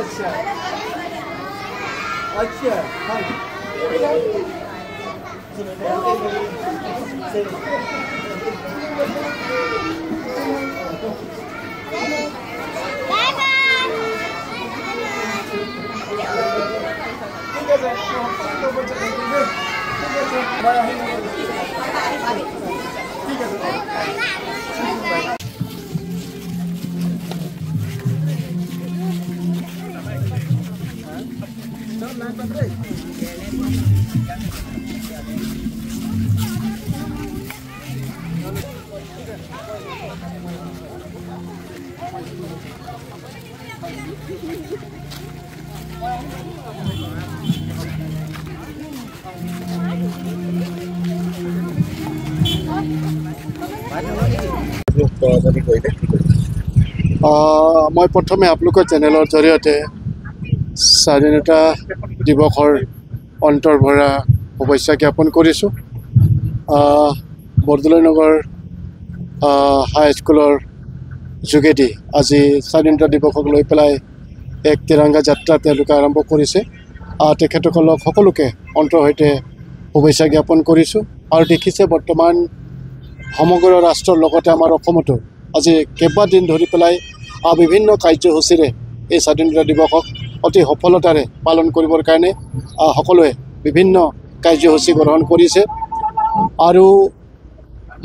अच्छा अच्छा हाँ मैं प्रथमे आपलोक चेनेलर जरिए स्वाधीनता दिवसर अंतर्भरा शुभेच्छा ज्ञापन करिছোঁ। बरदলৈ नगर हाई स्कूलर जोगेदी आज स्वाधीनता दिवसक लै पेलाय एक तिरंगा यात्रा आरम्भ करिছে। तेखेतসকলক সকলোকে अंतर सहित शुभेच्छा ज्ञापन करिছোঁ। और देखिছে बर्तमान समग्र राष्ट्र लगते आमार असमतो आज केइबादिन धरि पेलाय विभिन्न कार्यसूचीरे এই স্বাধীনতা দিৱসক অতি সফলতাৰে পালন কৰিবৰ কাৰণে সকলোৱে বিভিন্ন কাৰ্যসূচী গ্ৰহণ কৰিছে। আৰু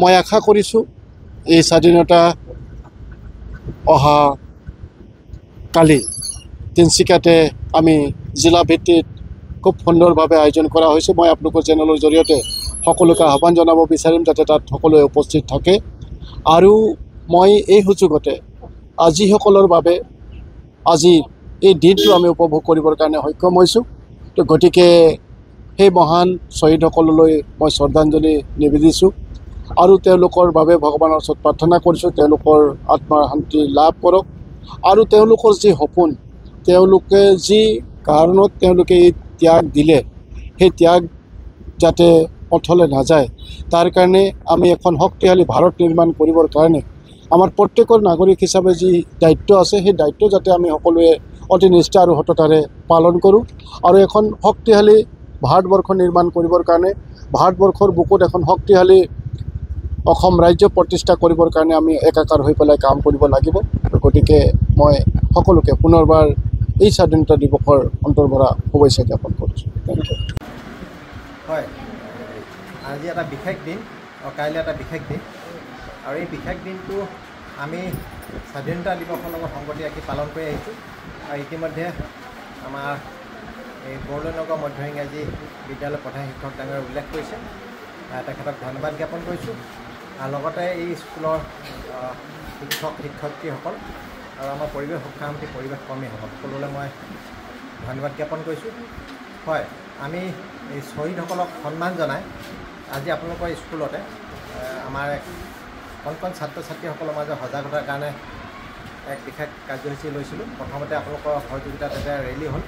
মই আশা কৰিছোঁ এই স্বাধীনতা অহা কালি তিনিচুকীয়াতে আমি জিলা ভিত্তিত খুব সুন্দৰভাৱে আয়োজন কৰা হৈছে। মই আপোনালোকৰ চেনেলৰ জৰিয়তে সকলোকে আহ্বান জনাব বিচাৰিম যাতে তাত সকলোৱে উপস্থিত থাকে। আৰু মই এই সুযোগতে যিসকলৰ বাবে আজি এই দিনটো আমি উপভোগ কৰিবৰ কাৰণে সক্ষম হৈছোঁ। তো গতিকে সেই মহান শ্বহীদসকললৈ মই শ্ৰদ্ধাঞ্জলি নিবেদিছোঁ আৰু তেওঁলোকৰ বাবে ভগৱানৰ ওচৰত প্ৰাৰ্থনা কৰিছোঁ তেওঁলোকৰ আত্মাৰ শান্তি লাভ কৰক। আৰু তেওঁলোকৰ যি সপোন তেওঁলোকে যি কাৰণত তেওঁলোকে এই ত্যাগ দিলে সেই ত্যাগ যাতে পথলৈ নাযায় তাৰ কাৰণে আমি এখন শক্তিশালী ভাৰত নিৰ্মাণ কৰিবৰ কাৰণে আমাৰ প্ৰত্যেকৰ নাগৰিক হিচাপে যি দায়িত্ব আছে সেই দায়িত্ব যাতে আমি সকলোৱে অতি নিষ্ঠা আৰু সততাৰে পালন কৰোঁ। আৰু এখন শক্তিশালী ভাৰতবৰ্ষ নিৰ্মাণ কৰিবৰ কাৰণে ভাৰতবৰ্ষৰ বুকুত এখন শক্তিশালী অসম ৰাজ্য প্ৰতিষ্ঠা কৰিবৰ কাৰণে আমি একাকাৰ হৈ পেলাই কাম কৰিব লাগিব। গতিকে মই সকলোকে পুনৰবাৰ এই স্বাধীনতা দিৱসৰ অন্তৰ্ভৰা শুভেচ্ছা জ্ঞাপন কৰিছোঁ। হয়, আজি এটা বিশেষ দিন আৰু কাইলৈ এটা বিশেষ দিন আৰু এই বিশেষ দিনটো আমি স্বাধীনতা দিৱসৰ লগত সংগতি ৰাখি পালন কৰি আহিছোঁ। আৰু ইতিমধ্যে আমাৰ এই বৰদলৈ নগৰ মধ্য ইংৰাজী বিদ্যালয়ৰ প্ৰধান শিক্ষক ডাঙৰে উল্লেখ কৰিছে, তেখেতক ধন্যবাদ জ্ঞাপন কৰিছোঁ। আৰু লগতে এই স্কুলৰ শিক্ষক শিক্ষয়িত্ৰীসকল আৰু আমাৰ পৰিৱেশ সুৰক্ষা সমিতি পৰিৱেশ কৰ্মীসকল সকলোলৈ মই ধন্যবাদ জ্ঞাপন কৰিছোঁ। হয়, আমি এই শ্বহীদসকলক সন্মান জনাই আজি আপোনালোকৰ স্কুলতে আমাৰ কণ কণ ছাত্ৰ ছাত্ৰীসকলৰ মাজত সজাগতাৰ কাৰণে এক বিশেষ কাৰ্যসূচী লৈছিলোঁ। প্ৰথমতে আপোনালোকৰ সহযোগিতাত এটা ৰেলী হ'ল।